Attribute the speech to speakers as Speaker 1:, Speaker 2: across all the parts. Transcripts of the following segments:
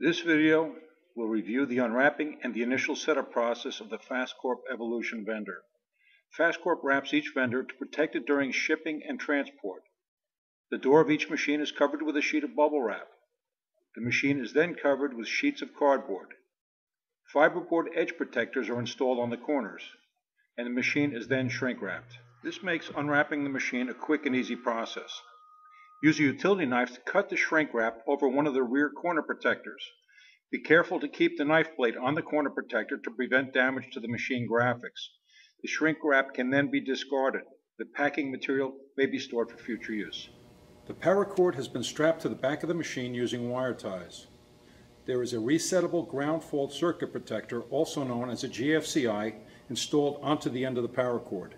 Speaker 1: This video will review the unwrapping and the initial setup process of the Fastcorp Evolution vendor. Fastcorp wraps each vendor to protect it during shipping and transport. The door of each machine is covered with a sheet of bubble wrap. The machine is then covered with sheets of cardboard. Fiberboard edge protectors are installed on the corners, and the machine is then shrink wrapped. This makes unwrapping the machine a quick and easy process. Use a utility knife to cut the shrink wrap over one of the rear corner protectors. Be careful to keep the knife blade on the corner protector to prevent damage to the machine graphics. The shrink wrap can then be discarded. The packing material may be stored for future use. The power cord has been strapped to the back of the machine using wire ties. There is a resettable ground fault circuit protector, also known as a GFCI, installed onto the end of the power cord.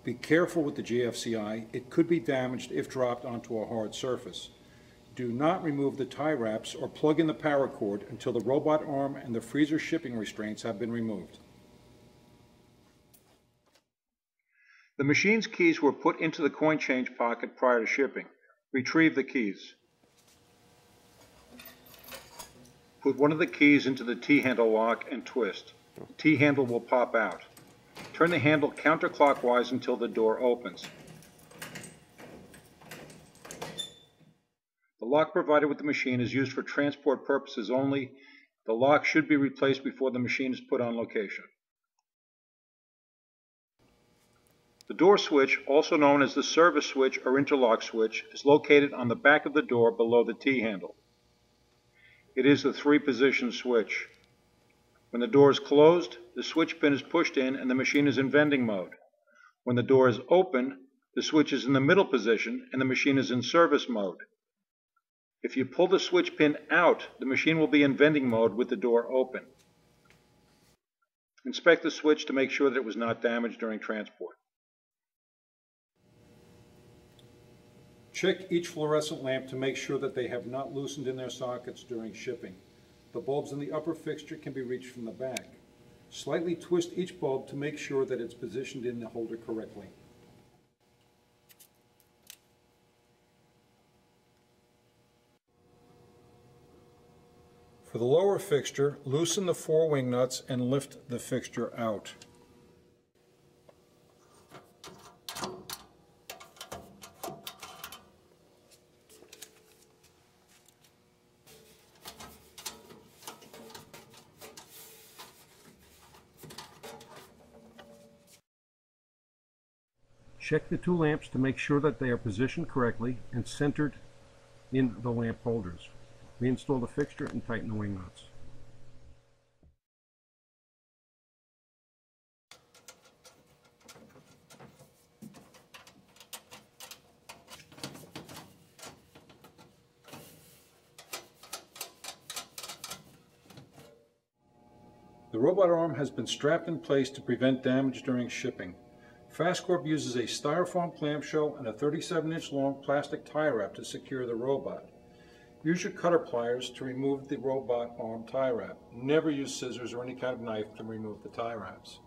Speaker 1: Be careful with the GFCI. It could be damaged if dropped onto a hard surface. Do not remove the tie wraps or plug in the power cord until the robot arm and the freezer shipping restraints have been removed. The machine's keys were put into the coin change pocket prior to shipping. Retrieve the keys. Put one of the keys into the T-handle lock and twist. The T-handle will pop out. Turn the handle counterclockwise until the door opens. The lock provided with the machine is used for transport purposes only. The lock should be replaced before the machine is put on location. The door switch, also known as the service switch or interlock switch, is located on the back of the door below the T-handle. It is the 3-position switch. When the door is closed, the switch pin is pushed in and the machine is in vending mode. When the door is open, the switch is in the middle position and the machine is in service mode. If you pull the switch pin out, the machine will be in vending mode with the door open. Inspect the switch to make sure that it was not damaged during transport. Check each fluorescent lamp to make sure that they have not loosened in their sockets during shipping. The bulbs in the upper fixture can be reached from the back. Slightly twist each bulb to make sure that it's positioned in the holder correctly. For the lower fixture, loosen the 4 wing nuts and lift the fixture out. Check the 2 lamps to make sure that they are positioned correctly and centered in the lamp holders. Reinstall the fixture and tighten the wing nuts. The robot arm has been strapped in place to prevent damage during shipping. Fastcorp uses a styrofoam clamshell and a 37-inch long plastic tie wrap to secure the robot. Use your cutter pliers to remove the robot arm tie wrap. Never use scissors or any kind of knife to remove the tie wraps.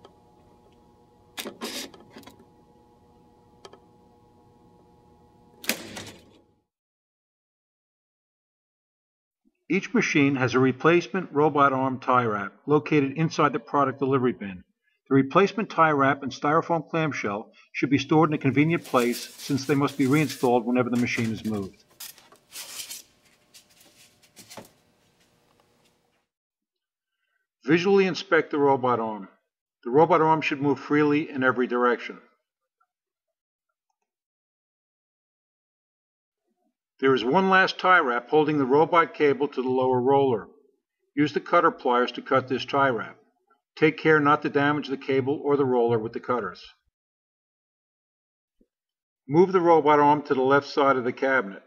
Speaker 1: Each machine has a replacement robot arm tie wrap located inside the product delivery bin. The replacement tie wrap and styrofoam clamshell should be stored in a convenient place since they must be reinstalled whenever the machine is moved. Visually inspect the robot arm. The robot arm should move freely in every direction. There is one last tie wrap holding the robot cable to the lower roller. Use the cutter pliers to cut this tie wrap. Take care not to damage the cable or the roller with the cutters. Move the robot arm to the left side of the cabinet.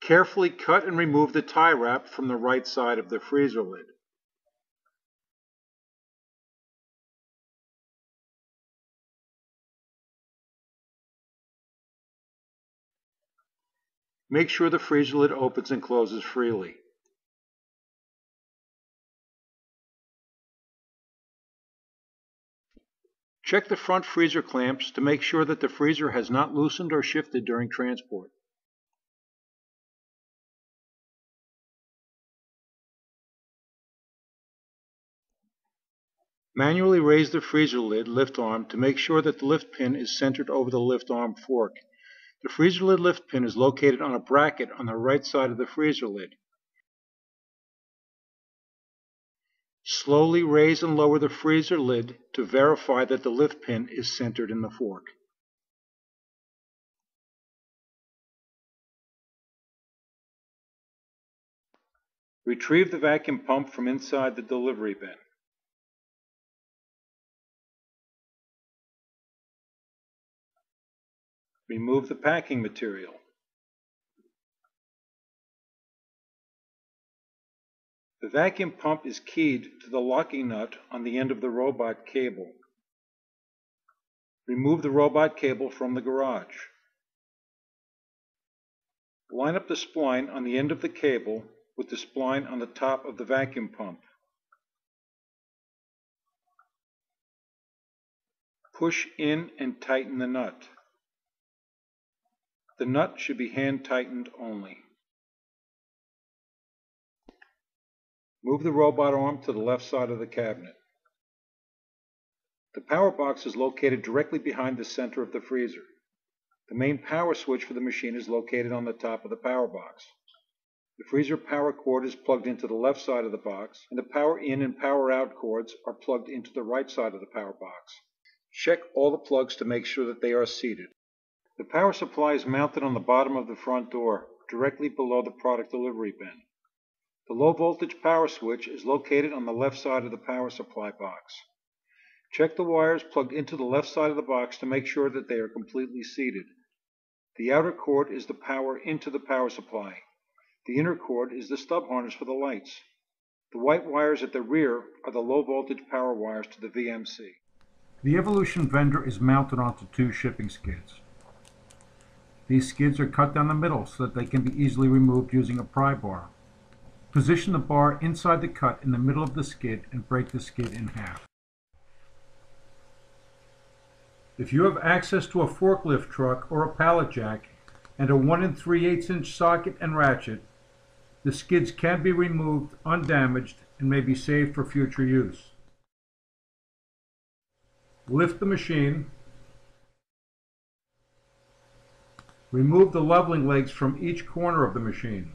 Speaker 1: Carefully cut and remove the tie wrap from the right side of the freezer lid. Make sure the freezer lid opens and closes freely. Check the front freezer clamps to make sure that the freezer has not loosened or shifted during transport. Manually raise the freezer lid lift arm to make sure that the lift pin is centered over the lift arm fork. The freezer lid lift pin is located on a bracket on the right side of the freezer lid. Slowly raise and lower the freezer lid to verify that the lift pin is centered in the fork. Retrieve the vacuum pump from inside the delivery bin. Remove the packing material. The vacuum pump is keyed to the locking nut on the end of the robot cable. Remove the robot cable from the garage. Line up the spline on the end of the cable with the spline on the top of the vacuum pump. Push in and tighten the nut. The nut should be hand tightened only. Move the robot arm to the left side of the cabinet. The power box is located directly behind the center of the freezer. The main power switch for the machine is located on the top of the power box. The freezer power cord is plugged into the left side of the box, and the power in and power out cords are plugged into the right side of the power box. Check all the plugs to make sure that they are seated. The power supply is mounted on the bottom of the front door, directly below the product delivery bin. The low voltage power switch is located on the left side of the power supply box. Check the wires plugged into the left side of the box to make sure that they are completely seated. The outer cord is the power into the power supply. The inner cord is the stub harness for the lights. The white wires at the rear are the low voltage power wires to the VMC. The Evolution Vendor is mounted onto two shipping skids. These skids are cut down the middle so that they can be easily removed using a pry bar. Position the bar inside the cut in the middle of the skid and break the skid in half. If you have access to a forklift truck or a pallet jack and a 1 3/8 inch socket and ratchet, the skids can be removed undamaged and may be saved for future use. Lift the machine. Remove the leveling legs from each corner of the machine.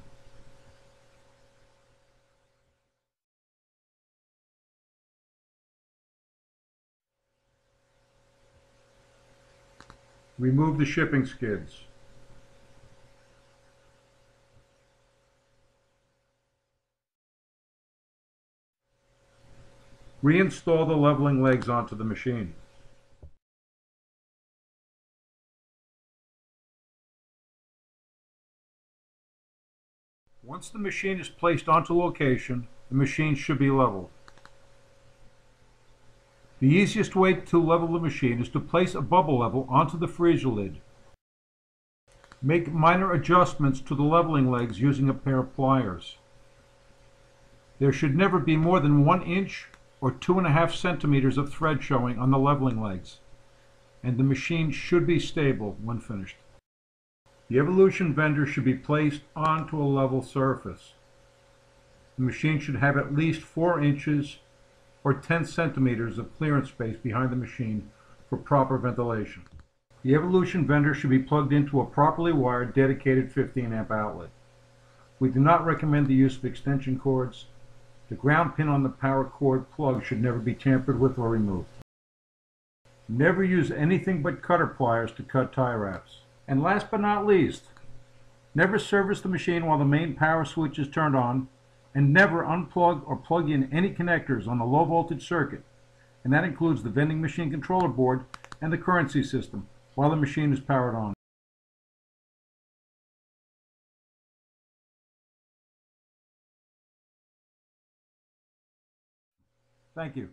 Speaker 1: Remove the shipping skids. Reinstall the leveling legs onto the machine. Once the machine is placed onto location, the machine should be leveled. The easiest way to level the machine is to place a bubble level onto the freezer lid. Make minor adjustments to the leveling legs using a pair of pliers. There should never be more than 1 inch or 2.5 centimeters of thread showing on the leveling legs, and the machine should be stable when finished. The Evolution Vendor should be placed onto a level surface. The machine should have at least 4 inches or 10 centimeters of clearance space behind the machine for proper ventilation. The Evolution Vendor should be plugged into a properly wired dedicated 15 amp outlet. We do not recommend the use of extension cords. The ground pin on the power cord plug should never be tampered with or removed. Never use anything but cutter pliers to cut tie wraps. And last but not least, never service the machine while the main power switch is turned on, and never unplug or plug in any connectors on the low voltage circuit, and that includes the vending machine controller board and the currency system, while the machine is powered on. Thank you.